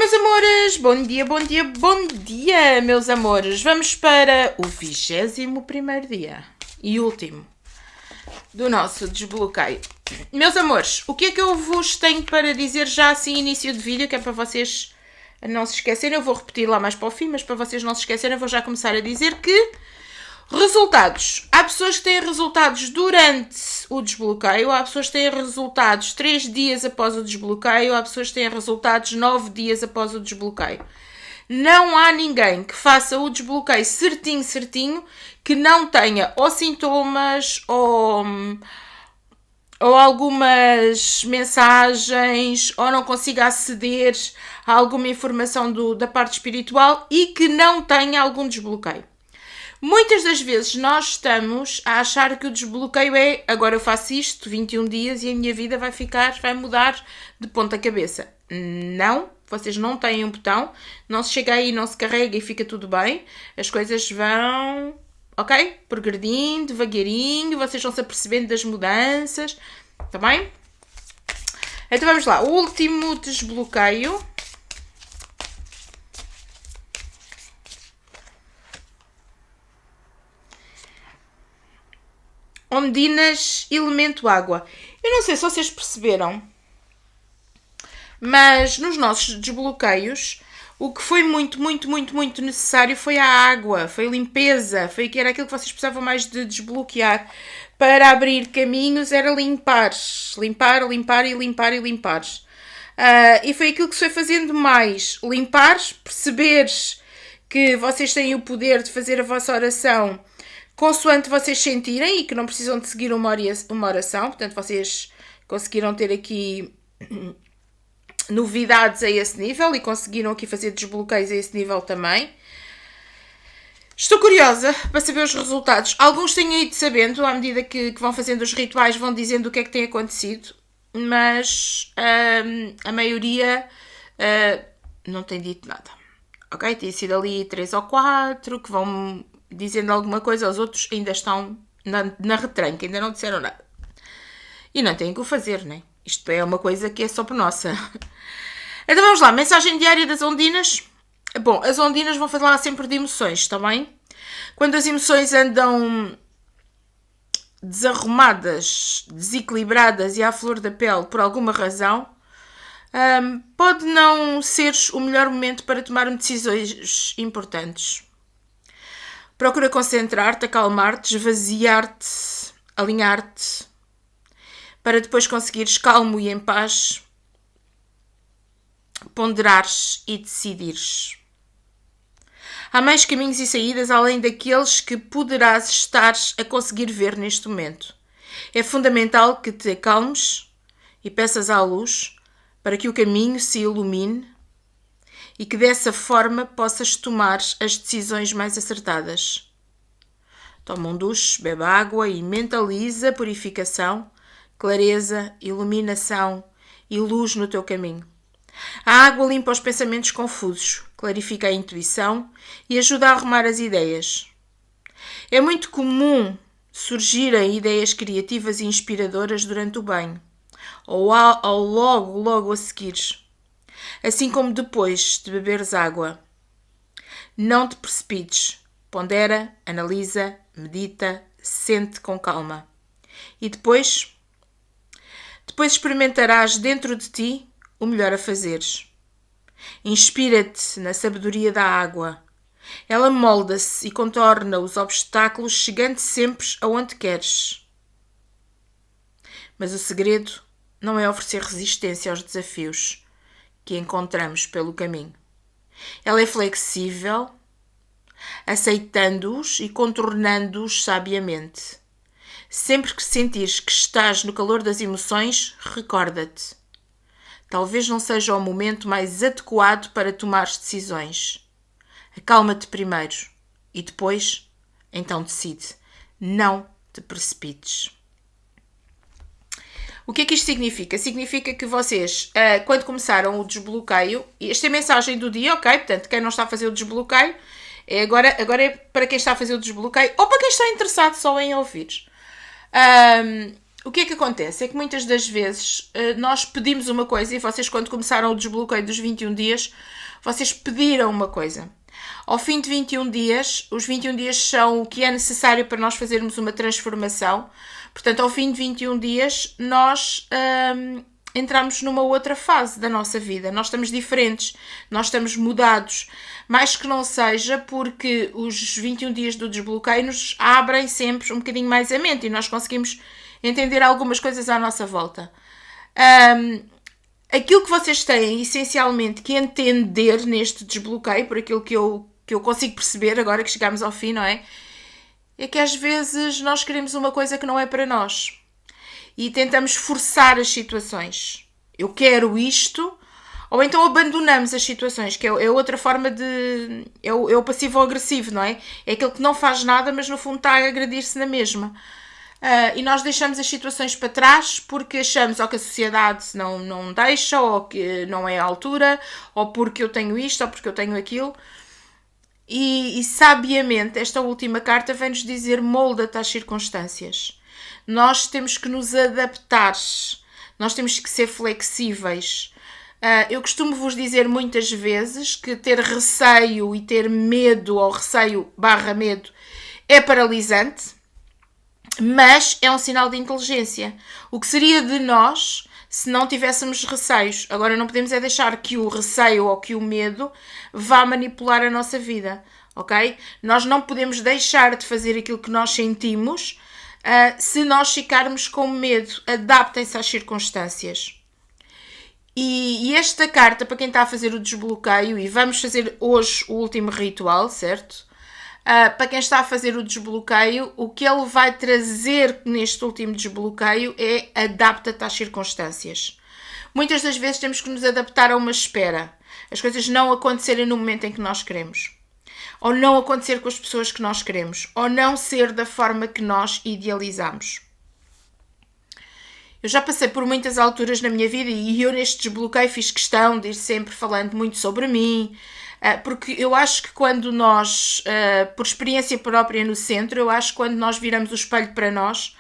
meus amores, bom dia, bom dia, bom dia, meus amores. Vamos para o 21º dia e último do nosso desbloqueio. Meus amores, o que é que eu vos tenho para dizer já assim início de vídeo, que é para vocês não se esquecerem. Eu vou repetir lá mais para o fim, mas para vocês não se esquecerem, eu vou já começar a dizer que resultados. Há pessoas que têm resultados durante o desbloqueio, há pessoas que têm resultados 3 dias após o desbloqueio, há pessoas que têm resultados 9 dias após o desbloqueio. Não há ninguém que faça o desbloqueio certinho, que não tenha ou sintomas ou algumas mensagens, ou não consiga aceder a alguma informação da parte espiritual e que não tenha algum desbloqueio. Muitas das vezes nós estamos a achar que o desbloqueio é agora eu faço isto, 21 dias e a minha vida vai mudar de ponta cabeça. Não, vocês não têm um botão, não se chega aí, não se carrega e fica tudo bem. As coisas vão, ok? Progredindo, devagarinho, vocês vão se apercebendo das mudanças, tá bem? Então vamos lá, o último desbloqueio. Ondinas, elemento água. Eu não sei se vocês perceberam, mas nos nossos desbloqueios, o que foi muito necessário foi a água, foi a limpeza, era aquilo que vocês precisavam mais de desbloquear. Para abrir caminhos era limpar. E foi aquilo que se foi fazendo mais. Limpar, perceberes que vocês têm o poder de fazer a vossa oração consoante vocês sentirem e que não precisam de seguir uma oração. Portanto, vocês conseguiram ter aqui novidades a esse nível e conseguiram aqui fazer desbloqueios a esse nível também. Estou curiosa para saber os resultados. Alguns têm ido sabendo, à medida que vão fazendo os rituais, vão dizendo o que é que tem acontecido, mas a maioria não tem dito nada. Ok? Tem sido ali 3 ou 4 que vão dizendo alguma coisa, os outros ainda estão na retranca, ainda não disseram nada. E não têm o que fazer, né? Isto é uma coisa que é só para nossa. Então vamos lá, mensagem diária das ondinas. Bom, as ondinas vão falar sempre de emoções, está bem? Quando as emoções andam desarrumadas, desequilibradas e à flor da pele por alguma razão, pode não ser o melhor momento para tomar decisões importantes. Procura concentrar-te, acalmar-te, esvaziar-te, alinhar-te, para depois conseguires calmo e em paz, ponderares e decidires. Há mais caminhos e saídas além daqueles que poderás estar a conseguir ver neste momento. É fundamental que te acalmes e peças à luz para que o caminho se ilumine e que dessa forma possas tomar as decisões mais acertadas. Toma um duche, bebe água e mentaliza purificação, clareza, iluminação e luz no teu caminho. A água limpa os pensamentos confusos, clarifica a intuição e ajuda a arrumar as ideias. É muito comum surgirem ideias criativas e inspiradoras durante o banho, ou logo a seguir, assim como depois de beberes água. Não te precipites, pondera, analisa, medita, sente com calma. E depois experimentarás dentro de ti o melhor a fazeres. Inspira-te na sabedoria da água. Ela molda-se e contorna os obstáculos, chegando sempre aonde queres. Mas o segredo não é oferecer resistência aos desafios que encontramos pelo caminho. Ela é flexível, aceitando-os e contornando-os sabiamente. Sempre que sentires que estás no calor das emoções, recorda-te. Talvez não seja o momento mais adequado para tomar decisões. Acalma-te primeiro e depois, então decide. Não te precipites. O que é que isto significa? Significa que vocês, quando começaram o desbloqueio, esta é a mensagem do dia, ok? Portanto, quem não está a fazer o desbloqueio, agora é para quem está a fazer o desbloqueio ou para quem está interessado só em ouvir. O que é que acontece? É que muitas das vezes nós pedimos uma coisa e vocês, quando começaram o desbloqueio dos 21 dias, vocês pediram uma coisa. Ao fim de 21 dias, os 21 dias são o que é necessário para nós fazermos uma transformação. Portanto, ao fim de 21 dias, nós entramos numa outra fase da nossa vida. Nós estamos diferentes, nós estamos mudados. Mais que não seja porque os 21 dias do desbloqueio nos abrem sempre um bocadinho mais a mente e nós conseguimos entender algumas coisas à nossa volta. Aquilo que vocês têm, essencialmente, que entender neste desbloqueio, por aquilo que eu consigo perceber agora que chegamos ao fim, não é? É que às vezes nós queremos uma coisa que não é para nós. E tentamos forçar as situações. Eu quero isto, ou então abandonamos as situações, que é outra forma de... É o passivo-agressivo, não é? É aquele que não faz nada, mas no fundo está a agredir-se na mesma. E nós deixamos as situações para trás porque achamos ou que a sociedade não deixa, ou que não é a altura, ou porque eu tenho isto, ou porque eu tenho aquilo. E sabiamente, esta última carta vem-nos dizer: molda-te às circunstâncias. Nós temos que nos adaptar, nós temos que ser flexíveis. Eu costumo vos dizer muitas vezes que ter receio e ter medo, ou receio/medo, é paralisante, mas é um sinal de inteligência. O que seria de nós se não tivéssemos receios? Agora, não podemos é deixar que o receio ou que o medo vá manipular a nossa vida, ok? Nós não podemos deixar de fazer aquilo que nós sentimos se nós ficarmos com medo. Adaptem-se às circunstâncias. E esta carta, para quem está a fazer o desbloqueio, e vamos fazer hoje o último ritual, certo? Para quem está a fazer o desbloqueio, o que ele vai trazer neste último desbloqueio é: adapta-te às circunstâncias. Muitas das vezes temos que nos adaptar a uma espera. As coisas não acontecerem no momento em que nós queremos. Ou não acontecer com as pessoas que nós queremos. Ou não ser da forma que nós idealizamos. Eu já passei por muitas alturas na minha vida e eu neste desbloqueio fiz questão de ir sempre falando muito sobre mim, porque eu acho que quando nós, por experiência própria no centro, eu acho que quando nós viramos o espelho para nós,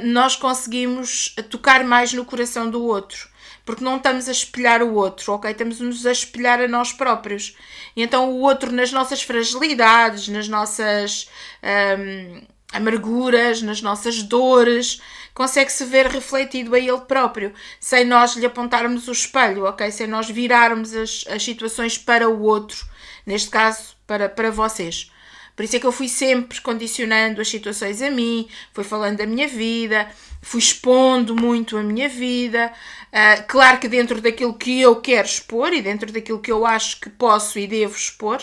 nós conseguimos tocar mais no coração do outro, porque não estamos a espelhar o outro, ok? Estamos-nos a espelhar a nós próprios. E então o outro, nas nossas fragilidades, nas nossas amarguras, nas nossas dores, consegue-se ver refletido a ele próprio, sem nós lhe apontarmos o espelho, ok? Sem nós virarmos as situações para o outro, neste caso para vocês. Por isso é que eu fui sempre condicionando as situações a mim, fui falando da minha vida, fui expondo muito a minha vida. Claro que dentro daquilo que eu quero expor e dentro daquilo que eu acho que posso e devo expor,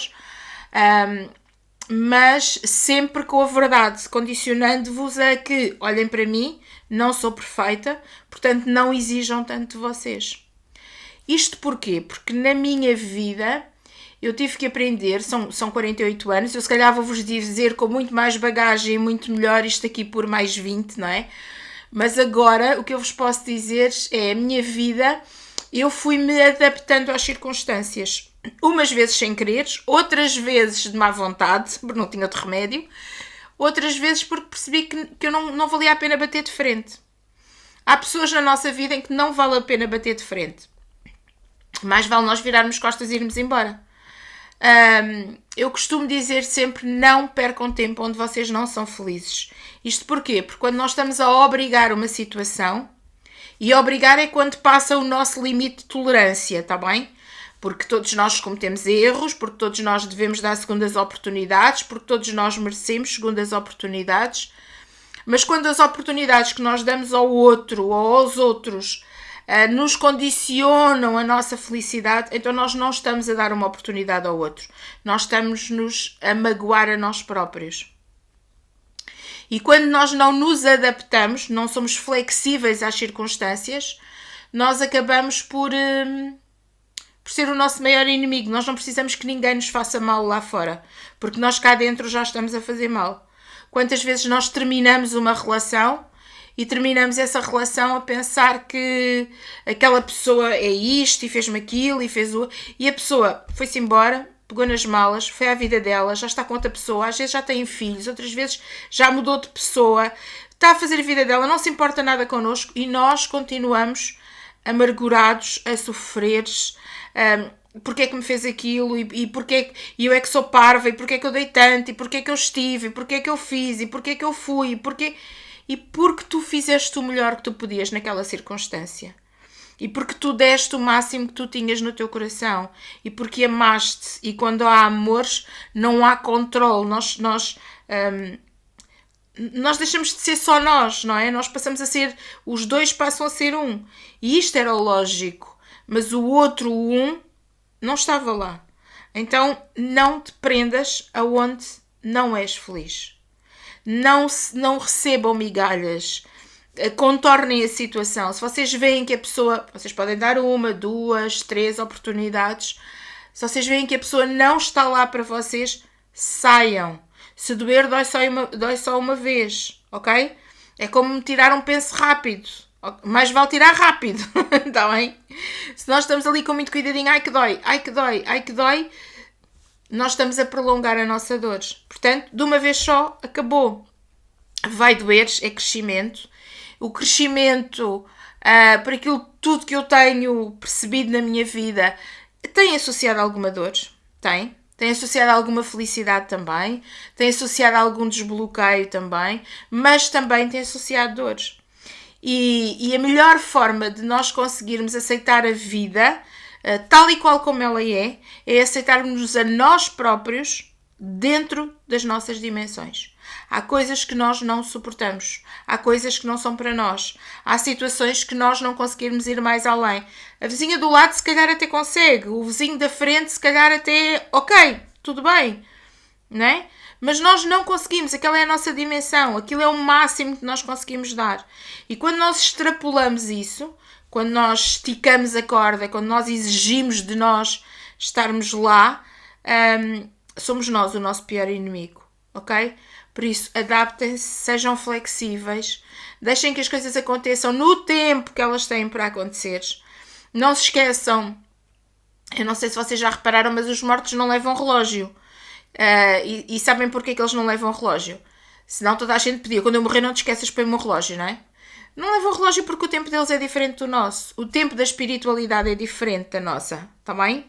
mas sempre com a verdade, condicionando-vos a que olhem para mim, não sou perfeita, portanto não exijam tanto de vocês. Isto porquê? Porque na minha vida eu tive que aprender, são 48 anos, eu se calhar vou-vos dizer com muito mais bagagem e muito melhor isto aqui por mais 20, não é? Mas agora o que eu vos posso dizer é: a minha vida, eu fui-me adaptando às circunstâncias. Umas vezes sem querer, outras vezes de má vontade, porque não tinha outro remédio, outras vezes porque percebi que eu não valia a pena bater de frente. Há pessoas na nossa vida em que não vale a pena bater de frente. Mais vale nós virarmos costas e irmos embora. Eu costumo dizer sempre: não percam tempo onde vocês não são felizes. Isto porquê? Porque quando nós estamos a obrigar uma situação, e obrigar é quando passa o nosso limite de tolerância, está bem? Porque todos nós cometemos erros, porque todos nós devemos dar segundas oportunidades, porque todos nós merecemos segundas oportunidades. Mas quando as oportunidades que nós damos ao outro ou aos outros nos condicionam a nossa felicidade, então nós não estamos a dar uma oportunidade ao outro. Nós estamos-nos a magoar a nós próprios. E quando nós não nos adaptamos, não somos flexíveis às circunstâncias, nós acabamos por ser o nosso maior inimigo. Nós não precisamos que ninguém nos faça mal lá fora, porque nós cá dentro já estamos a fazer mal. Quantas vezes nós terminamos uma relação e terminamos essa relação a pensar que aquela pessoa é isto e fez-me aquilo e a pessoa foi-se embora, pegou nas malas, foi à vida dela, já está com outra pessoa, às vezes já tem filhos, outras vezes já mudou de pessoa, está a fazer a vida dela, não se importa nada connosco e nós continuamos amargurados, a sofrer, porque é que me fez aquilo e porque é que eu é que sou parva e porque é que eu dei tanto e porque é que eu estive e porque é que eu fiz e porque é que eu fui e porque tu fizeste o melhor que tu podias naquela circunstância. E porque tu deste o máximo que tu tinhas no teu coração. E porque amaste. E quando há amores, não há controle. Nós deixamos de ser só nós, não é? Nós passamos a ser... Os dois passam a ser um. E isto era lógico. Mas o outro um não estava lá. Então, não te prendas aonde não és feliz. Não recebam migalhas. Contornem a situação. Se vocês veem que a pessoa... Vocês podem dar 1, 2, 3 oportunidades. Se vocês veem que a pessoa não está lá para vocês, saiam. Se doer, dói só uma vez. Ok? É como tirar um penso rápido. Mais vale tirar rápido. Está bem? Se nós estamos ali com muito cuidadinho, ai que dói, ai que dói, ai que dói, nós estamos a prolongar a nossa dor. Portanto, de uma vez só, acabou. Vai doer, é crescimento. O crescimento, por aquilo tudo que eu tenho percebido na minha vida, tem associado alguma dor? Tem. Tem associado alguma felicidade também. Tem associado algum desbloqueio também. Mas também tem associado dores. E a melhor forma de nós conseguirmos aceitar a vida, tal e qual como ela é aceitarmos a nós próprios dentro das nossas dimensões. Há coisas que nós não suportamos. Há coisas que não são para nós. Há situações que nós não conseguimos ir mais além. A vizinha do lado se calhar até consegue. O vizinho da frente se calhar até... Ok, tudo bem. Não é? Mas nós não conseguimos. Aquela é a nossa dimensão. Aquilo é o máximo que nós conseguimos dar. E quando nós extrapolamos isso, quando nós esticamos a corda, quando nós exigimos de nós estarmos lá, somos nós o nosso pior inimigo. Ok? Por isso, adaptem-se, sejam flexíveis, deixem que as coisas aconteçam no tempo que elas têm para acontecer. Não se esqueçam, eu não sei se vocês já repararam, mas os mortos não levam relógio. E sabem porquê que eles não levam relógio? Senão toda a gente pedia, quando eu morrer não te esqueças de pôr o meu relógio, não é? Não levam relógio porque o tempo deles é diferente do nosso. O tempo da espiritualidade é diferente da nossa, está bem?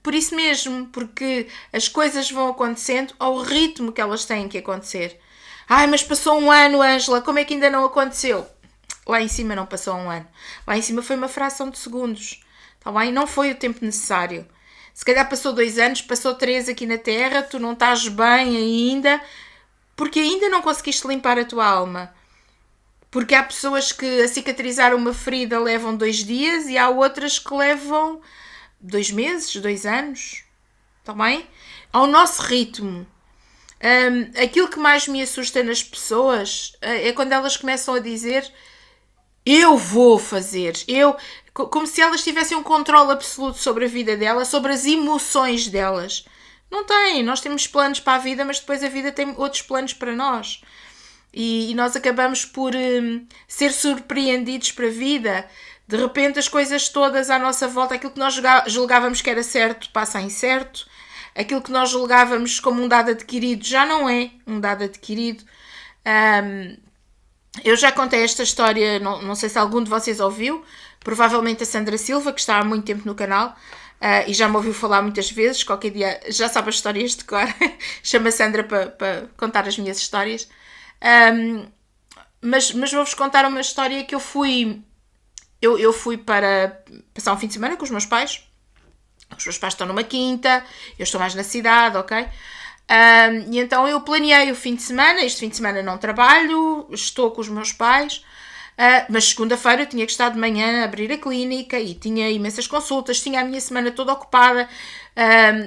Por isso mesmo, porque as coisas vão acontecendo ao ritmo que elas têm que acontecer. Ai, mas passou um ano, Ângela, como é que ainda não aconteceu? Lá em cima não passou um ano. Lá em cima foi uma fração de segundos. Tá bem? Não foi o tempo necessário. Se calhar passou 2 anos, passou 3 aqui na Terra, tu não estás bem ainda, porque ainda não conseguiste limpar a tua alma. Porque há pessoas que a cicatrizar uma ferida levam 2 dias e há outras que levam 2 meses, 2 anos, está bem? Ao nosso ritmo. Aquilo que mais me assusta nas pessoas é quando elas começam a dizer eu vou fazer, como se elas tivessem um controle absoluto sobre a vida delas, sobre as emoções delas. Não tem, nós temos planos para a vida, mas depois a vida tem outros planos para nós. E nós acabamos por ser surpreendidos para a vida. De repente as coisas todas à nossa volta, aquilo que nós julgávamos que era certo, passa a incerto. Aquilo que nós julgávamos como um dado adquirido já não é um dado adquirido. Eu já contei esta história, não sei se algum de vocês ouviu, provavelmente a Sandra Silva, que está há muito tempo no canal, e já me ouviu falar muitas vezes, qualquer dia já sabe as histórias de cor, chama a Sandra para contar as minhas histórias. Mas vou-vos contar uma história que eu fui para passar um fim de semana com os meus pais. Os meus pais estão numa quinta, eu estou mais na cidade, ok? E então eu planeei o fim de semana. Este fim de semana não trabalho, estou com os meus pais, mas segunda-feira eu tinha que estar de manhã a abrir a clínica e tinha imensas consultas, tinha a minha semana toda ocupada.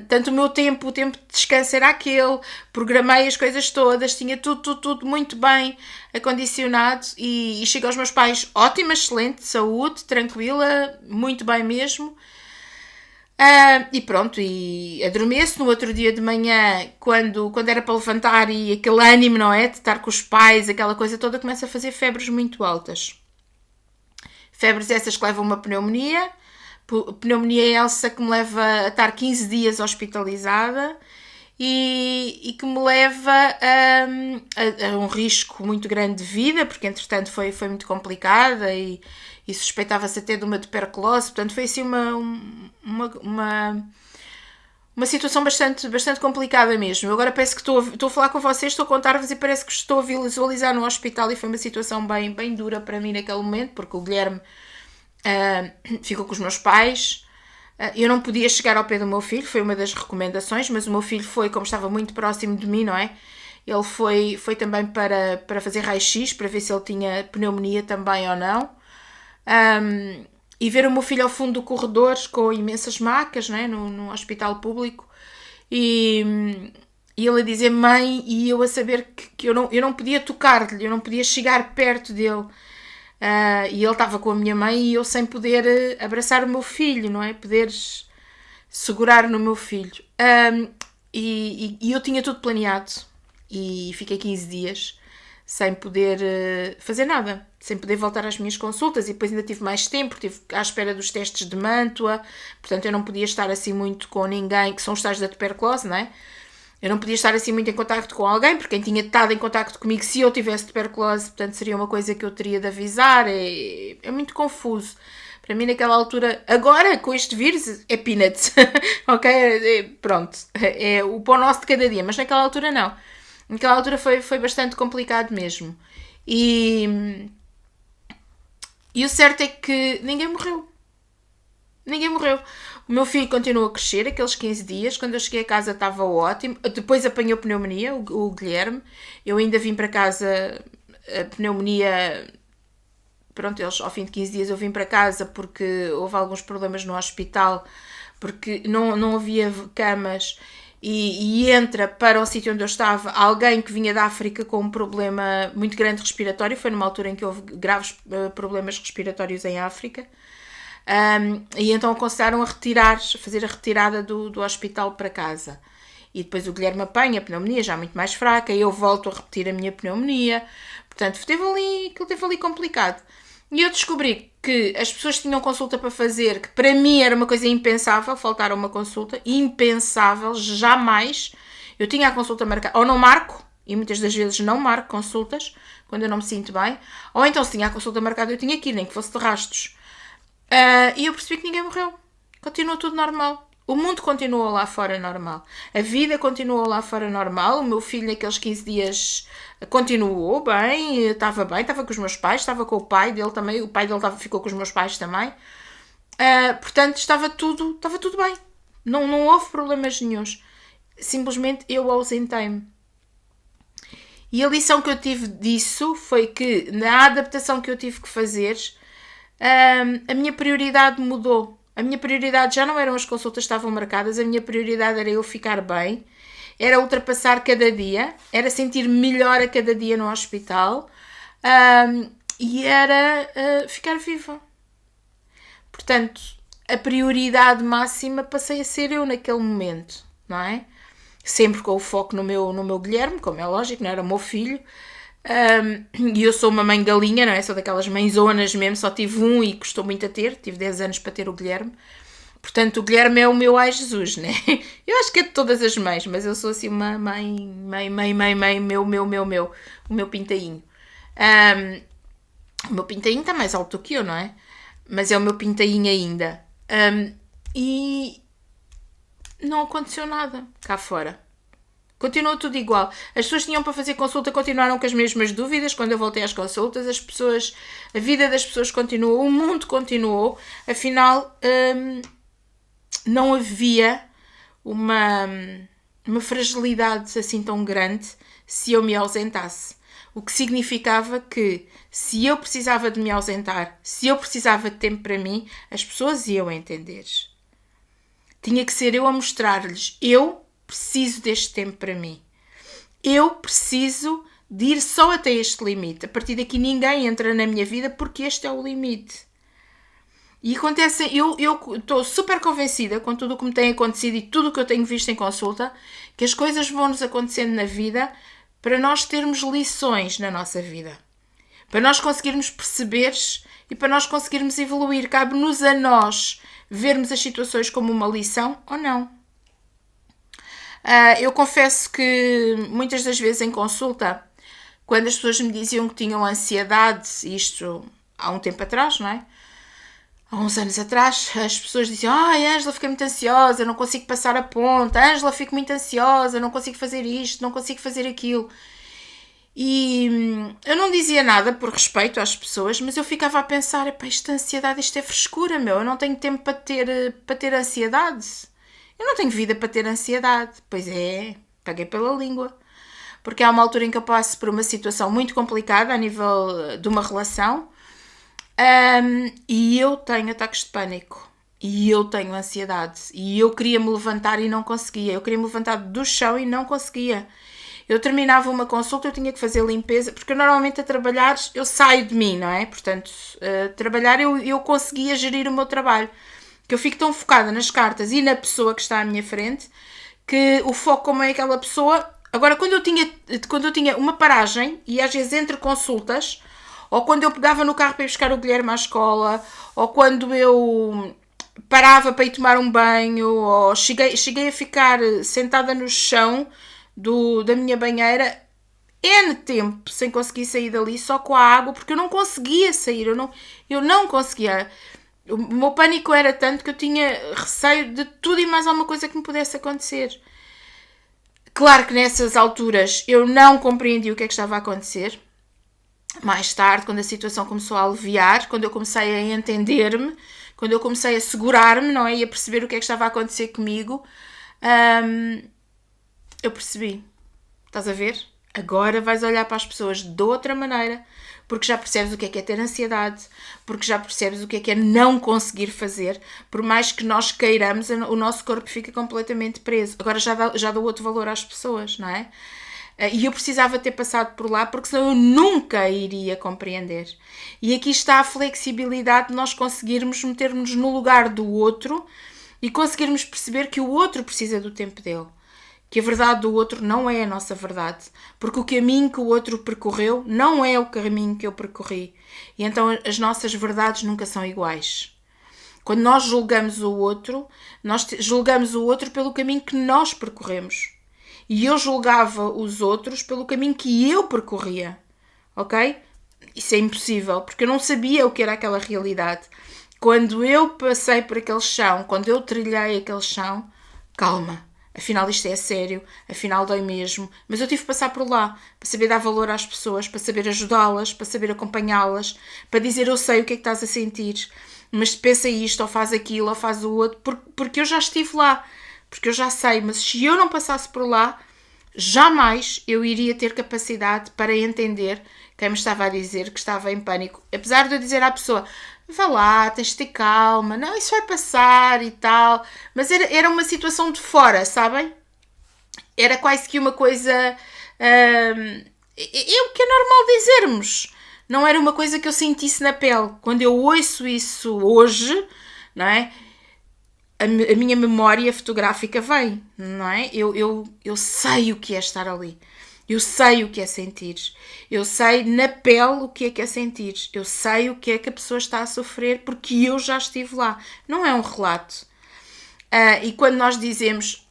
Tanto o meu tempo, o tempo de descanso era aquele, programei as coisas todas, tinha tudo muito bem acondicionado e chego aos meus pais ótima, excelente, saúde, tranquila, muito bem mesmo. E pronto, e adormeço no outro dia de manhã, quando era para levantar e aquele ânimo, não é? De estar com os pais, aquela coisa toda, começa a fazer febres muito altas. Febres essas que levam a uma pneumonia é essa que me leva a estar 15 dias hospitalizada e que me leva a um risco muito grande de vida, porque entretanto foi muito complicada e suspeitava-se até de uma tuberculose, portanto foi assim uma situação bastante complicada mesmo. Eu agora parece que estou a falar com vocês, estou a contar-vos e parece que estou a visualizar no hospital, e foi uma situação bem dura para mim naquele momento, porque o Guilherme ficou com os meus pais. Eu não podia chegar ao pé do meu filho, foi uma das recomendações, mas o meu filho foi, como estava muito próximo de mim, não é? Ele foi também para fazer raio-x, para ver se ele tinha pneumonia também ou não. E ver o meu filho ao fundo do corredor com imensas macas, não é? No hospital público. E ele a dizer mãe, e eu a saber que eu não podia tocar-lhe, eu não podia chegar perto dele. E ele estava com a minha mãe e eu sem poder abraçar o meu filho, não é? Poder segurar no meu filho. E eu tinha tudo planeado e fiquei 15 dias sem poder fazer nada, sem poder voltar às minhas consultas, e depois ainda tive mais tempo, estive à espera dos testes de Mantua, portanto eu não podia estar assim muito com ninguém, que são os tais da tuberculose, não é? Eu não podia estar assim muito em contacto com alguém, porque quem tinha estado em contacto comigo, se eu tivesse tuberculose, portanto seria uma coisa que eu teria de avisar. É muito confuso. Para mim naquela altura, agora com este vírus, é peanuts, ok? Pronto, é o pão nosso de cada dia, mas naquela altura não. Naquela altura foi bastante complicado mesmo. E o certo é que ninguém morreu. Ninguém morreu. O meu filho continuou a crescer aqueles 15 dias. Quando eu cheguei a casa estava ótimo. Depois apanhou pneumonia, o Guilherme. Eu ainda vim para casa, a pneumonia... Pronto, eles, ao fim de 15 dias eu vim para casa porque houve alguns problemas no hospital, porque não havia camas, e entra para o sítio onde eu estava alguém que vinha da África com um problema muito grande respiratório. Foi numa altura em que houve graves problemas respiratórios em África. E então aconselharam a fazer a retirada do hospital para casa. E depois o Guilherme apanha a pneumonia já muito mais fraca, e eu volto a repetir a minha pneumonia. Portanto, aquilo teve ali complicado. E eu descobri que as pessoas tinham consulta para fazer, que para mim era uma coisa impensável, faltar a uma consulta, impensável, jamais. Eu tinha a consulta marcada, ou não marco, e muitas das vezes não marco consultas, quando eu não me sinto bem, ou então se tinha a consulta marcada eu tinha que ir, nem que fosse de rastos. E eu percebi que ninguém morreu. Continuou tudo normal. O mundo continuou lá fora normal. A vida continuou lá fora normal. O meu filho naqueles 15 dias continuou bem, estava com os meus pais, estava com o pai dele também. O pai dele ficou com os meus pais também. Portanto, estava tudo bem. Não houve problemas nenhuns. Simplesmente eu ausentei-me. E a lição que eu tive disso foi que, na adaptação que eu tive que fazer, a minha prioridade mudou. A minha prioridade já não eram as consultas que estavam marcadas, a minha prioridade era eu ficar bem, era ultrapassar cada dia, era sentir melhor a cada dia no hospital, e era ficar viva. Portanto, a prioridade máxima passei a ser eu naquele momento, não é? Sempre com o foco no meu Guilherme, como é lógico, não era o meu filho. E eu sou uma mãe galinha, não é? Sou daquelas mãezonas mesmo, só tive um e custou muito a ter, tive 10 anos para ter o Guilherme. Portanto, o Guilherme é o meu ai Jesus, né? Eu acho que é de todas as mães, mas eu sou assim uma mãe, o meu pintainho. O meu pintainho está mais alto que eu, não é? Mas é o meu pintainho ainda. E não aconteceu nada cá fora. Continuou tudo igual. As pessoas tinham para fazer consulta, continuaram com as mesmas dúvidas. Quando eu voltei às consultas, a vida das pessoas continuou, o mundo continuou. Afinal, não havia uma fragilidade assim tão grande se eu me ausentasse. O que significava que, se eu precisava de me ausentar, se eu precisava de tempo para mim, as pessoas iam entender. Tinha que ser eu a mostrar-lhes: eu preciso deste tempo para mim. Eu preciso de ir só até este limite. A partir daqui ninguém entra na minha vida, porque este é o limite. E acontece, eu estou super convencida com tudo o que me tem acontecido e tudo o que eu tenho visto em consulta, que as coisas vão nos acontecendo na vida para nós termos lições na nossa vida. Para nós conseguirmos perceber e para nós conseguirmos evoluir. Cabe-nos a nós vermos as situações como uma lição ou não. Eu confesso que muitas das vezes em consulta, quando as pessoas me diziam que tinham ansiedade, isto há um tempo atrás, não é? Há uns anos atrás, as pessoas diziam: ai, Ângela, fiquei muito ansiosa, não consigo passar a ponta. Ângela, fico muito ansiosa, não consigo fazer isto, não consigo fazer aquilo. E eu não dizia nada por respeito às pessoas, mas eu ficava a pensar: epá, esta ansiedade, isto é frescura, meu. Eu não tenho tempo para ter ansiedade. Eu não tenho vida para ter ansiedade. Pois é, paguei pela língua. Porque há uma altura em que eu passo por uma situação muito complicada a nível de uma relação. E eu tenho ataques de pânico. E eu tenho ansiedade. E eu queria me levantar e não conseguia. Eu queria me levantar do chão e não conseguia. Eu terminava uma consulta, eu tinha que fazer limpeza, porque eu normalmente a trabalhar eu saio de mim, não é? Portanto, trabalhar eu conseguia gerir o meu trabalho. Que eu fico tão focada nas cartas e na pessoa que está à minha frente, que o foco como é aquela pessoa. Agora, quando eu tinha uma paragem, e às vezes entre consultas, ou quando eu pegava no carro para ir buscar o Guilherme à escola, ou quando eu parava para ir tomar um banho, ou cheguei a ficar sentada no chão da minha banheira N tempo sem conseguir sair dali só com a água, porque eu não conseguia sair, eu não conseguia. O meu pânico era tanto que eu tinha receio de tudo e mais alguma coisa que me pudesse acontecer. Claro que nessas alturas eu não compreendi o que é que estava a acontecer. Mais tarde, quando a situação começou a aliviar, quando eu comecei a entender-me, quando eu comecei a segurar-me, não é? E a perceber o que é que estava a acontecer comigo, eu percebi. Estás a ver? Agora vais olhar para as pessoas de outra maneira, porque já percebes o que é ter ansiedade, porque já percebes o que é não conseguir fazer. Por mais que nós queiramos, o nosso corpo fica completamente preso. Agora já dou outro valor às pessoas, não é? E eu precisava ter passado por lá, porque senão eu nunca iria compreender. E aqui está a flexibilidade de nós conseguirmos meter-nos no lugar do outro e conseguirmos perceber que o outro precisa do tempo dele. Que a verdade do outro não é a nossa verdade. Porque o caminho que o outro percorreu não é o caminho que eu percorri. E então as nossas verdades nunca são iguais. Quando nós julgamos o outro pelo caminho que nós percorremos. E eu julgava os outros pelo caminho que eu percorria. Ok? Isso é impossível, porque eu não sabia o que era aquela realidade. Quando eu passei por aquele chão, quando eu trilhei aquele chão, calma. Afinal isto é sério, afinal dói mesmo. Mas eu tive que passar por lá, para saber dar valor às pessoas, para saber ajudá-las, para saber acompanhá-las, para dizer eu sei o que é que estás a sentir, mas pensa isto, ou faz aquilo, ou faz o outro, porque eu já estive lá, porque eu já sei. Mas se eu não passasse por lá, jamais eu iria ter capacidade para entender quem me estava a dizer que estava em pânico. Apesar de eu dizer à pessoa: vá lá, tens de ter calma, não, isso vai passar e tal. Mas era uma situação de fora, sabem? Era quase que uma coisa... é o que é normal dizermos. Não era uma coisa que eu sentisse na pele. Quando eu ouço isso hoje, não é? A minha memória fotográfica vem, não é? Eu sei o que é estar ali. Eu sei o que é sentir. Eu sei na pele o que é sentir. Eu sei o que é que a pessoa está a sofrer porque eu já estive lá. Não é um relato. E quando nós dizemos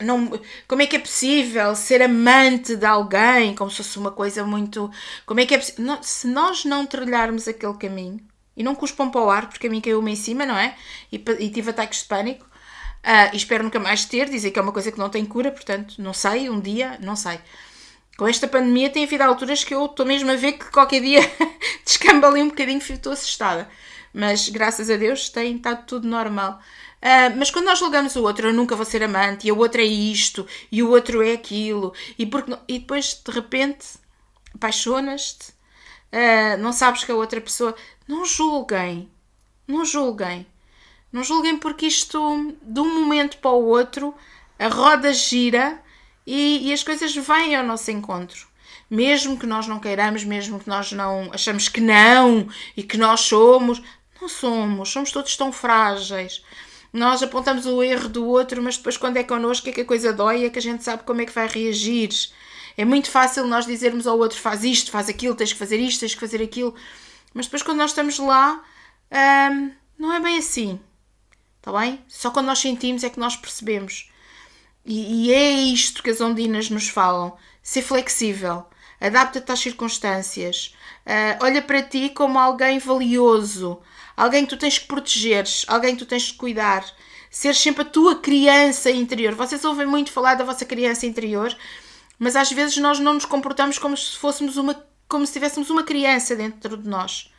como é que é possível ser amante de alguém, como se fosse uma coisa muito... Como é que é possível? Se nós não trilharmos aquele caminho, e não cuspam para o ar, porque a mim caiu-me em cima, não é? E tive ataques de pânico. E espero nunca mais ter. Dizem que é uma coisa que não tem cura, portanto, não sei, um dia, não sei. Com esta pandemia tem havido alturas que eu estou mesmo a ver que qualquer dia descamba ali um bocadinho, estou assustada. Mas graças a Deus tem estado tudo normal. Mas quando nós julgamos o outro, eu nunca vou ser amante, e o outro é isto, e o outro é aquilo, e depois de repente apaixonas-te, não sabes que a outra pessoa... Não julguem, não julguem. Não julguem, porque isto, de um momento para o outro, a roda gira e as coisas vêm ao nosso encontro. Mesmo que nós não queiramos, mesmo que nós não achamos que não e que nós somos, não somos todos tão frágeis. Nós apontamos o erro do outro, mas depois quando é connosco é que a coisa dói, é que a gente sabe como é que vai reagir. É muito fácil nós dizermos ao outro: faz isto, faz aquilo, tens que fazer isto, tens que fazer aquilo. Mas depois quando nós estamos lá, não é bem assim. Está bem? Só quando nós sentimos é que nós percebemos. E é isto que as ondinas nos falam. Ser flexível, adapta-te às circunstâncias, olha para ti como alguém valioso, alguém que tu tens que proteger, alguém que tu tens que cuidar, ser sempre a tua criança interior. Vocês ouvem muito falar da vossa criança interior, mas às vezes nós não nos comportamos como se tivéssemos uma criança dentro de nós.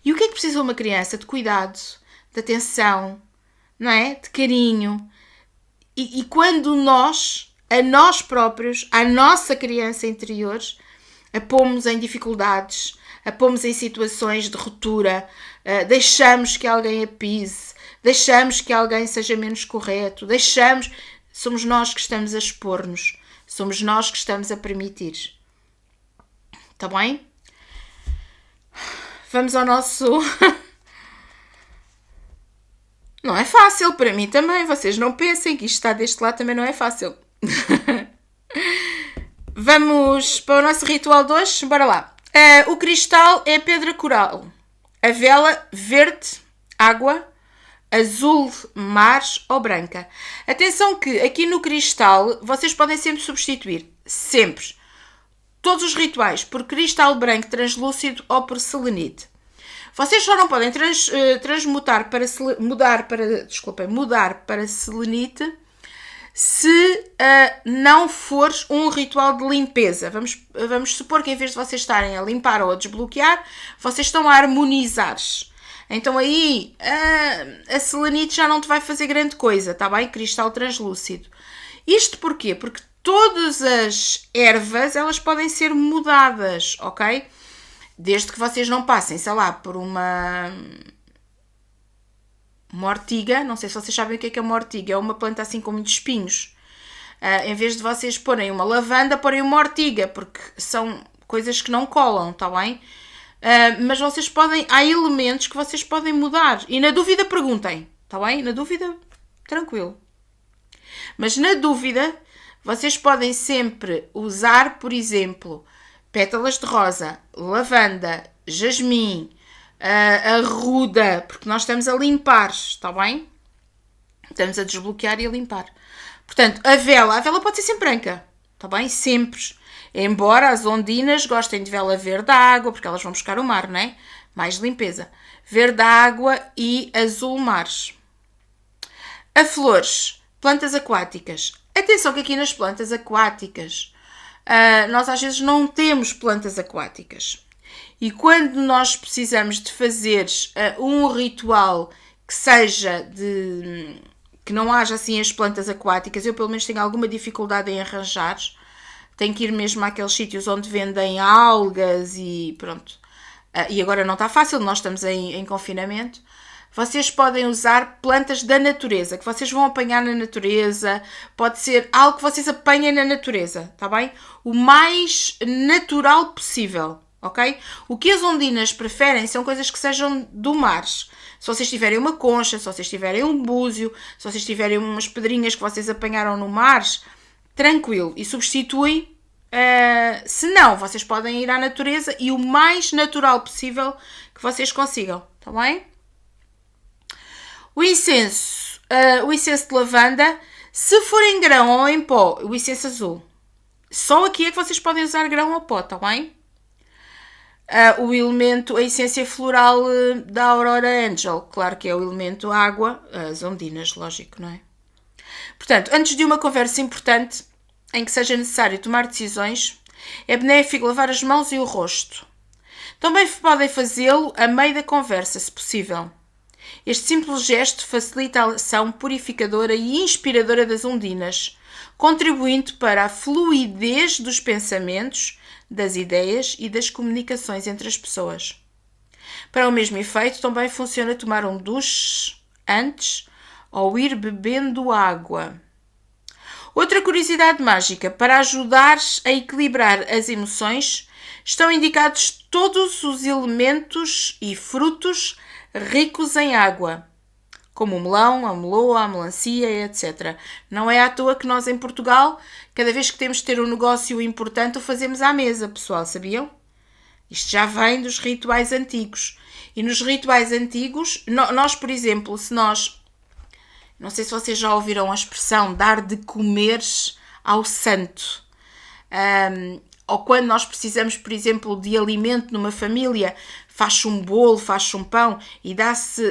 E o que é que precisa uma criança? De cuidado, de atenção, não é? De carinho. E quando nós, a nós próprios, a nossa criança interior, a pomos em dificuldades, a pomos em situações de ruptura, deixamos que alguém a pise, deixamos que alguém seja menos correto, somos nós que estamos a expor-nos, somos nós que estamos a permitir. Está bem? Vamos ao nosso... Não é fácil, para mim também. Vocês não pensem que isto está deste lado, também não é fácil. Vamos para o nosso ritual de hoje. Bora lá. O cristal é pedra coral. A vela, verde, água. Azul, mar ou branca. Atenção que aqui no cristal vocês podem sempre substituir. Sempre. Todos os rituais por cristal branco translúcido ou por selenite. Vocês só não podem mudar para selenite se não for um ritual de limpeza. Vamos supor que em vez de vocês estarem a limpar ou a desbloquear, vocês estão a harmonizar. Então aí a selenite já não te vai fazer grande coisa, tá bem? Cristal translúcido. Isto porquê? Porque todas as ervas, elas podem ser mudadas, ok? Desde que vocês não passem, sei lá, por uma ortiga. Não sei se vocês sabem o que é uma ortiga. É uma planta assim com muitos espinhos. Em vez de vocês porem uma lavanda, porem uma ortiga, porque são coisas que não colam, está bem? Mas vocês podem... Há elementos que vocês podem mudar. E na dúvida perguntem, está bem? Na dúvida, tranquilo. Mas na dúvida, vocês podem sempre usar, por exemplo... pétalas de rosa, lavanda, jasmim, arruda, porque nós estamos a limpar, está bem? Estamos a desbloquear e a limpar. Portanto, a vela pode ser sempre branca, está bem? Sempre. Embora as ondinas gostem de vela verde água, porque elas vão buscar o mar, não é? Mais limpeza. Verde água e azul mar. A flores, plantas aquáticas. Atenção que aqui nas plantas aquáticas... nós às vezes não temos plantas aquáticas e quando nós precisamos de fazer um ritual que seja que não haja assim as plantas aquáticas, eu pelo menos tenho alguma dificuldade em arranjar, tenho que ir mesmo àqueles sítios onde vendem algas e pronto, e agora não está fácil, nós estamos em confinamento. Vocês podem usar plantas da natureza, que vocês vão apanhar na natureza. Pode ser algo que vocês apanhem na natureza, tá bem? O mais natural possível, ok? O que as ondinas preferem são coisas que sejam do mar. Se vocês tiverem uma concha, se vocês tiverem um búzio, se vocês tiverem umas pedrinhas que vocês apanharam no mar, tranquilo. E substitui. Se não, vocês podem ir à natureza e o mais natural possível que vocês consigam, tá bem? O incenso de lavanda, se for em grão ou em pó, o incenso azul. Só aqui é que vocês podem usar grão ou pó, tá bem? O elemento, a essência floral da Aurora Angel, claro que é o elemento água, as ondinas, lógico, não é? Portanto, antes de uma conversa importante, em que seja necessário tomar decisões, é benéfico lavar as mãos e o rosto. Também podem fazê-lo a meio da conversa, se possível. Este simples gesto facilita a ação purificadora e inspiradora das ondinas, contribuindo para a fluidez dos pensamentos, das ideias e das comunicações entre as pessoas. Para o mesmo efeito, também funciona tomar um duche antes ou ir bebendo água. Outra curiosidade mágica, para ajudar a equilibrar as emoções, estão indicados todos os elementos e frutos ricos em água, como o melão, a meloa, a melancia, etc. Não é à toa que nós em Portugal, cada vez que temos de ter um negócio importante, o fazemos à mesa, pessoal, sabiam? Isto já vem dos rituais antigos. E nos rituais antigos, nós, por exemplo, se nós Não sei se vocês já ouviram a expressão dar de comer ao santo. Ou quando nós precisamos, por exemplo, de alimento numa família, faz-se um bolo, faz-se um pão e dá-se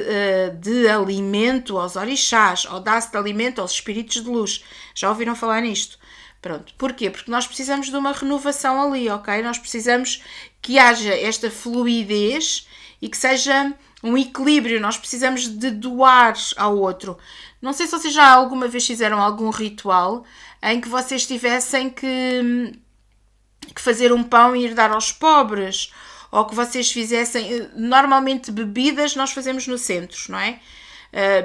de alimento aos orixás, ou dá-se de alimento aos espíritos de luz. Já ouviram falar nisto? Pronto. Porquê? Porque nós precisamos de uma renovação ali, ok? Nós precisamos que haja esta fluidez e que seja um equilíbrio. Nós precisamos de doar ao outro. Não sei se vocês já alguma vez fizeram algum ritual em que vocês tivessem que fazer um pão e ir dar aos pobres, ou que vocês fizessem, normalmente bebidas nós fazemos no centro, não é?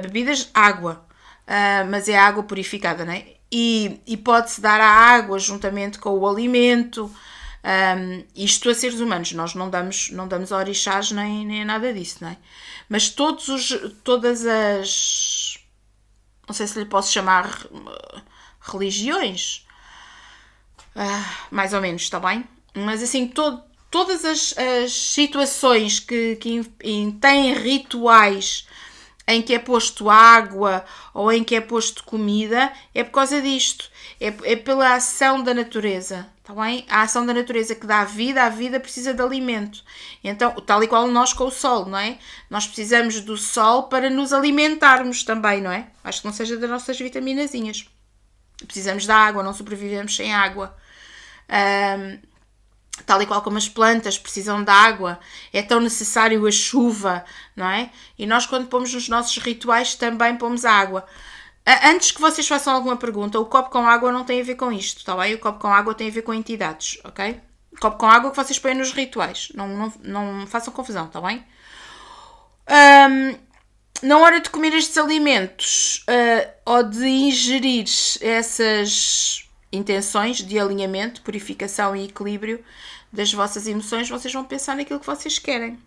Bebidas, água, mas é água purificada, não é? E pode-se dar a água juntamente com o alimento, isto a seres humanos, nós não damos a orixás nem nada disso, não é? Mas todas as, não sei se lhe posso chamar religiões, mais ou menos, está bem? Mas assim, todas as situações que têm rituais em que é posto água ou em que é posto comida, é por causa disto. É pela ação da natureza, está bem? A ação da natureza que dá vida, a vida precisa de alimento. Então, tal e qual nós com o sol, não é? Nós precisamos do sol para nos alimentarmos também, não é? Acho que não seja das nossas vitaminazinhas. Precisamos da água, não sobrevivemos sem água. Tal e qual como as plantas precisam de água, é tão necessário a chuva, não é? E nós, quando pomos nos nossos rituais, também pomos água. Antes que vocês façam alguma pergunta, o copo com água não tem a ver com isto, está bem? O copo com água tem a ver com entidades, ok? O copo com água que vocês põem nos rituais, não façam confusão, está bem? Na hora de comer estes alimentos ou de ingerir essas intenções de alinhamento, purificação e equilíbrio das vossas emoções, vocês vão pensar naquilo que vocês querem.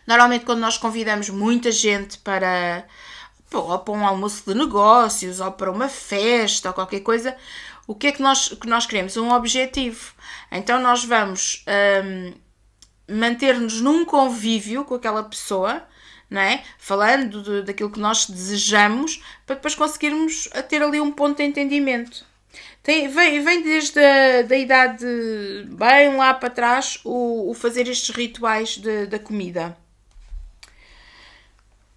Normalmente, quando nós convidamos muita gente para um almoço de negócios ou para uma festa ou qualquer coisa, o que é que nós queremos? Um objetivo. Então nós vamos manter-nos num convívio com aquela pessoa, não é? Falando daquilo que nós desejamos, para depois conseguirmos ter ali um ponto de entendimento. Vem desde a idade bem lá para trás o fazer estes rituais da comida.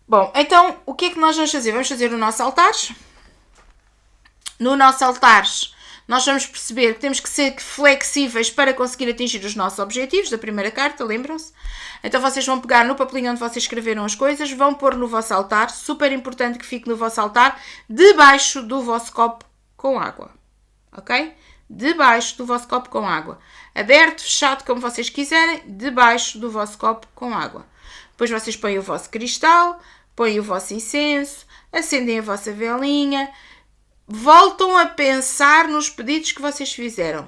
Bom, então o que é que nós vamos fazer? Vamos fazer o nosso altar. No nosso altar nós vamos perceber que temos que ser flexíveis para conseguir atingir os nossos objetivos da primeira carta, lembram-se? Então vocês vão pegar no papelinho onde vocês escreveram as coisas, vão pôr no vosso altar, super importante que fique no vosso altar, debaixo do vosso copo com água, ok? Debaixo do vosso copo com água. Aberto, fechado, como vocês quiserem, debaixo do vosso copo com água. Depois vocês põem o vosso cristal, põem o vosso incenso, acendem a vossa velinha, voltam a pensar nos pedidos que vocês fizeram.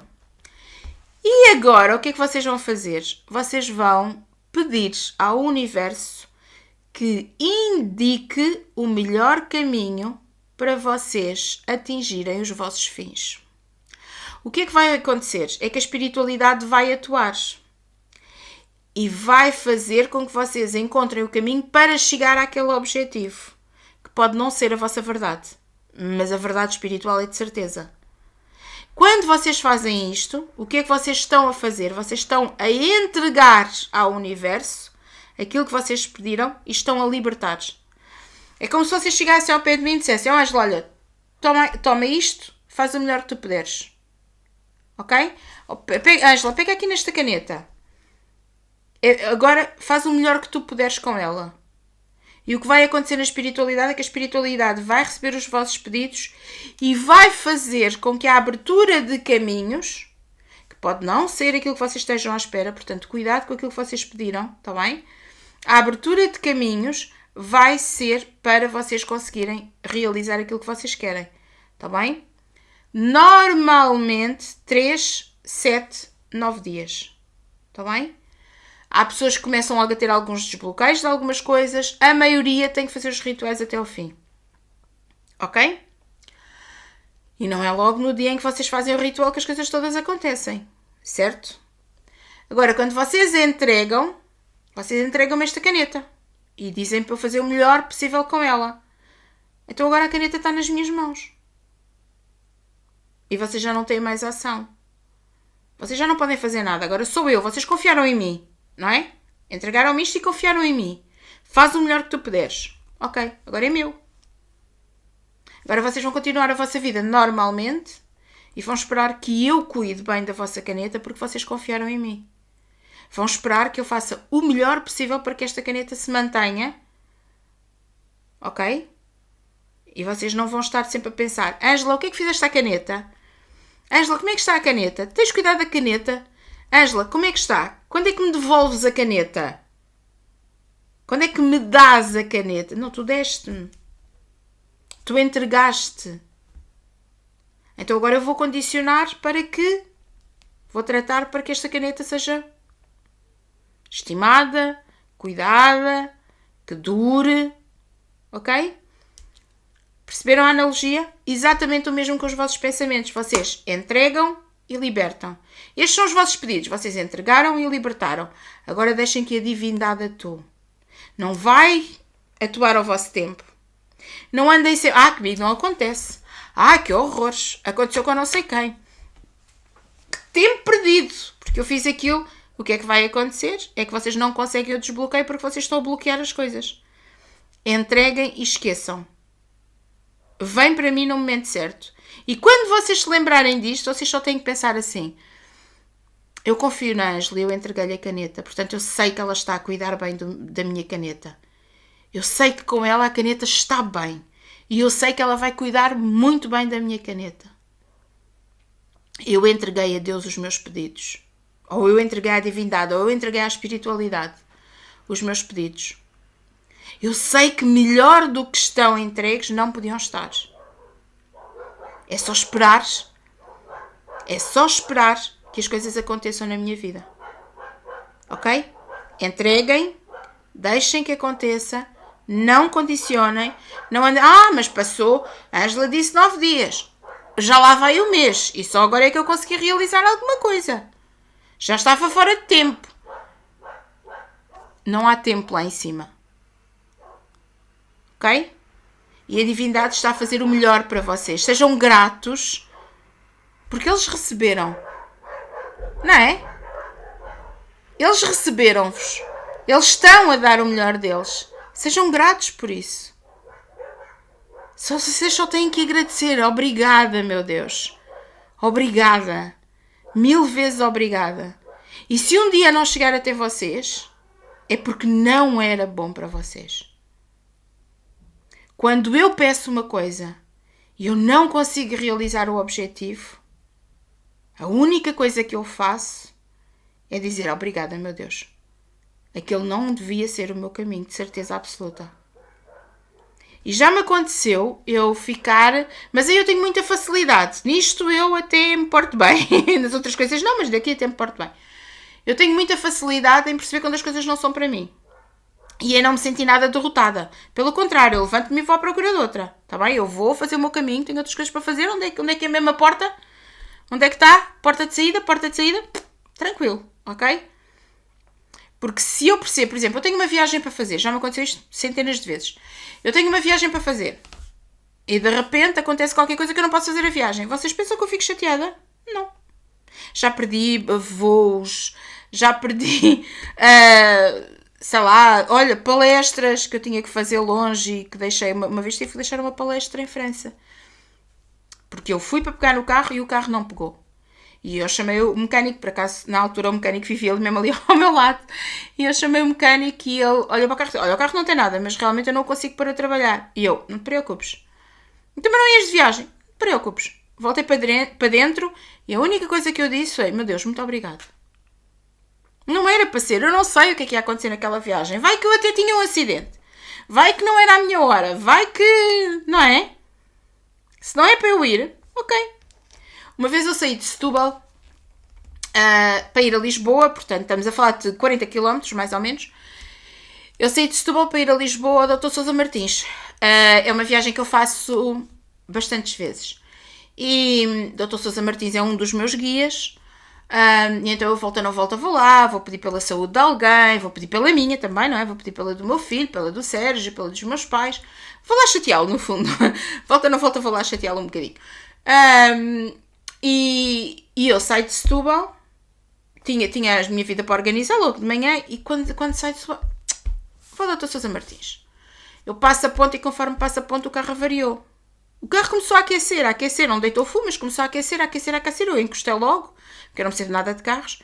E agora, o que é que vocês vão fazer? Vocês vão pedir ao universo que indique o melhor caminho para vocês atingirem os vossos fins. O que é que vai acontecer? É que a espiritualidade vai atuar e vai fazer com que vocês encontrem o caminho para chegar àquele objetivo, que pode não ser a vossa verdade, mas a verdade espiritual é de certeza. Quando vocês fazem isto, o que é que vocês estão a fazer? Vocês estão a entregar ao universo aquilo que vocês pediram e estão a libertar. É como se vocês chegassem ao pé de mim e dissessem: Ângela, olha, toma isto, faz o melhor que tu puderes. Ok? Ângela, pega aqui nesta caneta. Agora faz o melhor que tu puderes com ela. E o que vai acontecer na espiritualidade é que a espiritualidade vai receber os vossos pedidos e vai fazer com que a abertura de caminhos, que pode não ser aquilo que vocês estejam à espera, portanto, cuidado com aquilo que vocês pediram, está bem? A abertura de caminhos vai ser para vocês conseguirem realizar aquilo que vocês querem, está bem? Normalmente, 3, 7, 9 dias, está bem? Há pessoas que começam logo a ter alguns desbloqueios de algumas coisas. A maioria tem que fazer os rituais até ao fim. Ok? E não é logo no dia em que vocês fazem o ritual que as coisas todas acontecem. Certo? Agora, quando vocês entregam esta caneta. E dizem para eu fazer o melhor possível com ela. Então agora a caneta está nas minhas mãos. E vocês já não têm mais ação. Vocês já não podem fazer nada. Agora sou eu. Vocês confiaram em mim, não é? Entregaram-me isto e confiaram em mim. Faz o melhor que tu puderes. Ok, agora é meu. Agora vocês vão continuar a vossa vida normalmente e vão esperar que eu cuide bem da vossa caneta porque vocês confiaram em mim. Vão esperar que eu faça o melhor possível para que esta caneta se mantenha. Ok? E vocês não vão estar sempre a pensar: Ângela, o que é que fizeste à caneta? Ângela, como é que está a caneta? Tens cuidado da caneta? Ângela, como é que está? Quando é que me devolves a caneta? Quando é que me dás a caneta? Não, tu deste-me. Tu entregaste. Então agora eu vou condicionar para que... Vou tratar para que esta caneta seja estimada, cuidada, que dure. Ok? Perceberam a analogia? Exatamente o mesmo com os vossos pensamentos. Vocês entregam e libertam. Estes são os vossos pedidos. Vocês entregaram e libertaram. Agora deixem que a divindade atue. Não vai atuar ao vosso tempo. Não andem sempre... comigo não acontece. Que horrores. Aconteceu com não sei quem. Que tempo perdido. Porque eu fiz aquilo. O que é que vai acontecer? É que vocês não conseguem o desbloqueio porque vocês estão a bloquear as coisas. Entreguem e esqueçam. Vem para mim no momento certo. E quando vocês se lembrarem disto, vocês só têm que pensar assim: eu confio na Ângela e eu entreguei-lhe a caneta. Portanto, eu sei que ela está a cuidar bem da minha caneta. Eu sei que com ela a caneta está bem. E eu sei que ela vai cuidar muito bem da minha caneta. Eu entreguei a Deus os meus pedidos. Ou eu entreguei à divindade, ou eu entreguei à espiritualidade os meus pedidos. Eu sei que melhor do que estão entregues não podiam estar. É só esperar. É só esperar que as coisas aconteçam na minha vida. Ok? Entreguem. Deixem que aconteça. Não condicionem. Não andem... mas passou. A Ângela disse 9 dias. Já lá vai o mês. E só agora é que eu consegui realizar alguma coisa. Já estava fora de tempo. Não há tempo lá em cima. Ok? E a divindade está a fazer o melhor para vocês. Sejam gratos, porque eles receberam. Não é? Eles receberam-vos. Eles estão a dar o melhor deles. Sejam gratos por isso. Vocês só têm que agradecer. Obrigada, meu Deus. Obrigada. 1000 vezes obrigada. E se um dia não chegar até vocês, é porque não era bom para vocês. Quando eu peço uma coisa e eu não consigo realizar o objetivo, a única coisa que eu faço é dizer obrigada, meu Deus. Aquele não devia ser o meu caminho, de certeza absoluta. E já me aconteceu eu ficar... Mas aí eu tenho muita facilidade. Nisto eu até me porto bem. Nas outras coisas não, mas daqui até me porto bem. Eu tenho muita facilidade em perceber quando as coisas não são para mim. E eu não me senti nada derrotada. Pelo contrário, eu levanto-me e vou à procura de outra. Está bem? Eu vou fazer o meu caminho, tenho outras coisas para fazer. Onde é que é a mesma porta? Onde é que está? Porta de saída? Tranquilo, ok? Porque se eu percebo, por exemplo, eu tenho uma viagem para fazer. Já me aconteceu isto centenas de vezes. Eu tenho uma viagem para fazer. E de repente acontece qualquer coisa que eu não posso fazer a viagem. Vocês pensam que eu fico chateada? Não. Já perdi voos. Já perdi... sei lá, olha, palestras que eu tinha que fazer longe e que deixei, uma vez tive que deixar uma palestra em França. Porque eu fui para pegar no carro e o carro não pegou. E eu chamei o mecânico, por acaso, na altura o mecânico vivia mesmo ali ao meu lado. E eu chamei o mecânico e ele olha para o carro e disse, olha, o carro não tem nada, mas realmente eu não consigo para trabalhar. E eu, não te preocupes. Então, mas não ias de viagem? Não te preocupes. Voltei para dentro e a única coisa que eu disse foi, meu Deus, muito obrigado. Não era para ser, eu não sei o que é que ia acontecer naquela viagem. Vai que eu até tinha um acidente. Vai que não era a minha hora. Vai que... Não é? Se não é para eu ir, ok. Uma vez eu saí de Setúbal para ir a Lisboa. Portanto, estamos a falar de 40 km, mais ou menos. Eu saí de Setúbal para ir a Lisboa ao Dr. Sousa Martins. É uma viagem que eu faço bastantes vezes. E Dr. Sousa Martins é um dos meus guias. E então eu volto ou não volto, vou lá, vou pedir pela saúde de alguém, vou pedir pela minha também, não é? Vou pedir pela do meu filho, pela do Sérgio, pela dos meus pais. Vou lá chateá-lo, no fundo. Volta ou não volta, vou lá chateá-lo um bocadinho. E eu saio de Setúbal, tinha a minha vida para organizar logo de manhã, e quando saio de Setúbal, vou ao Dr. Sousa Martins. Eu passo a ponte e conforme passo a ponte o carro avariou. O carro começou a aquecer, não deitou fumo, mas começou a aquecer. Eu encostei logo, porque eu não percebo nada de carros.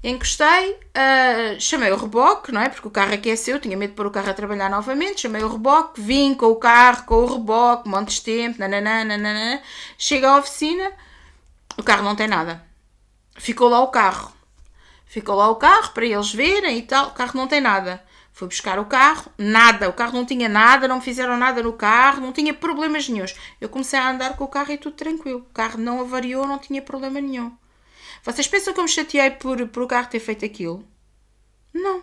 Encostei, chamei o reboque, não é? Porque o carro aqueceu, tinha medo de pôr o carro a trabalhar novamente. Chamei o reboque, vim com o carro, com o reboque, montes de tempo, nananã. Chego à oficina, o carro não tem nada. Ficou lá o carro para eles verem e tal. O carro não tem nada. Fui buscar o carro, nada. O carro não tinha nada, não me fizeram nada no carro, não tinha problemas nenhuns. Eu comecei a andar com o carro e tudo tranquilo. O carro não avariou, não tinha problema nenhum. Vocês pensam que eu me chateei por o carro ter feito aquilo? Não.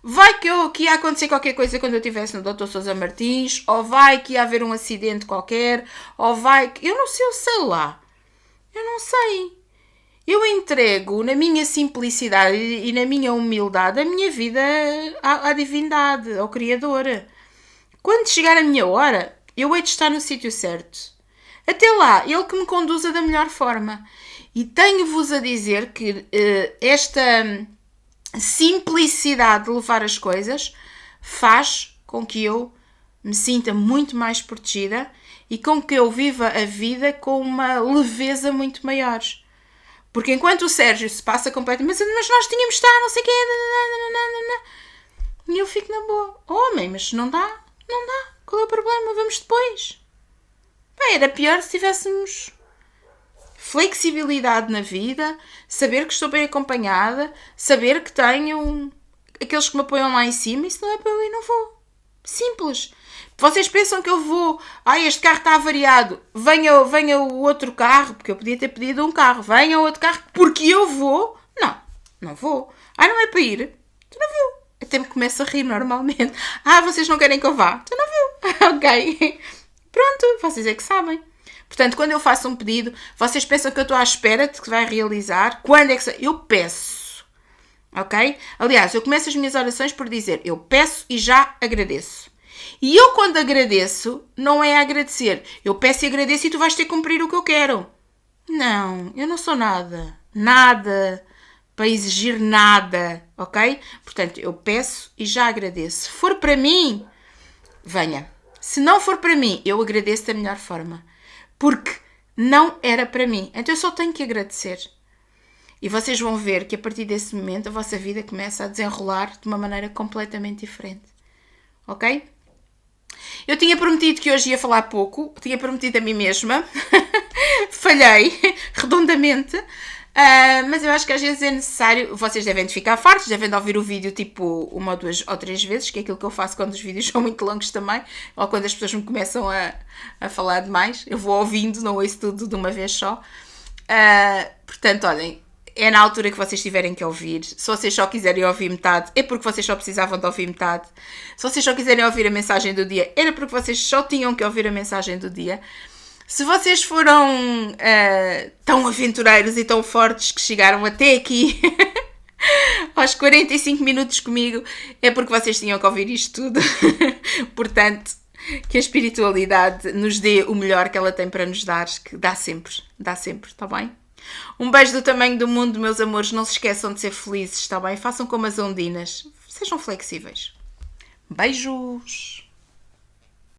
Vai que ia acontecer qualquer coisa quando eu estivesse no Dr. Sousa Martins, ou vai que ia haver um acidente qualquer, ou vai que... Eu não sei lá. Eu não sei. Eu entrego na minha simplicidade e na minha humildade a minha vida à divindade, ao Criador. Quando chegar a minha hora, eu hei de estar no sítio certo. Até lá, Ele que me conduza da melhor forma. E tenho-vos a dizer que esta simplicidade de levar as coisas faz com que eu me sinta muito mais protegida e com que eu viva a vida com uma leveza muito maior. Porque enquanto o Sérgio se passa completamente, mas nós tínhamos de estar, não sei o quê, e eu fico na boa. Homem, mas não dá. Qual é o problema? Vamos depois. Bem, era pior se tivéssemos flexibilidade na vida, saber que estou bem acompanhada, saber que tenho aqueles que me apoiam lá em cima, e se não é para eu ir, não vou. Simples. Vocês pensam que eu vou... este carro está avariado. Venha o outro carro, porque eu podia ter pedido um carro. Venha o outro carro, porque eu vou. Não vou. Não é para ir. Tu não viu. Até me começo a rir normalmente. Vocês não querem que eu vá. Tu não viu. Ok. Pronto, vocês é que sabem. Portanto, quando eu faço um pedido, vocês pensam que eu estou à espera de que vai realizar. Quando é que... Eu peço. Ok? Aliás, eu começo as minhas orações por dizer, eu peço e já agradeço. E eu, quando agradeço, não é agradecer. Eu peço e agradeço e tu vais ter que cumprir o que eu quero. Não, eu não sou nada. Nada para exigir nada, ok? Portanto, eu peço e já agradeço. Se for para mim, venha. Se não for para mim, eu agradeço da melhor forma. Porque não era para mim. Então, eu só tenho que agradecer. E vocês vão ver que a partir desse momento a vossa vida começa a desenrolar de uma maneira completamente diferente. Ok? Eu tinha prometido que hoje ia falar pouco, tinha prometido a mim mesma, falhei redondamente, mas eu acho que às vezes é necessário, vocês devem de ficar fartos, devem de ouvir o vídeo tipo 1 ou 2 ou 3 vezes, que é aquilo que eu faço quando os vídeos são muito longos também, ou quando as pessoas me começam a falar demais, eu vou ouvindo, não ouço tudo de uma vez só. Portanto, olhem, é na altura que vocês tiverem que ouvir. Se vocês só quiserem ouvir metade, é porque vocês só precisavam de ouvir metade. Se vocês só quiserem ouvir a mensagem do dia, era porque vocês só tinham que ouvir a mensagem do dia. Se vocês foram tão aventureiros e tão fortes que chegaram até aqui, aos 45 minutos comigo, é porque vocês tinham que ouvir isto tudo. Portanto, que a espiritualidade nos dê o melhor que ela tem para nos dar, que dá sempre, está bem? Um beijo do tamanho do mundo, meus amores. Não se esqueçam de ser felizes, está bem? Façam como as ondinas. Sejam flexíveis. Beijos!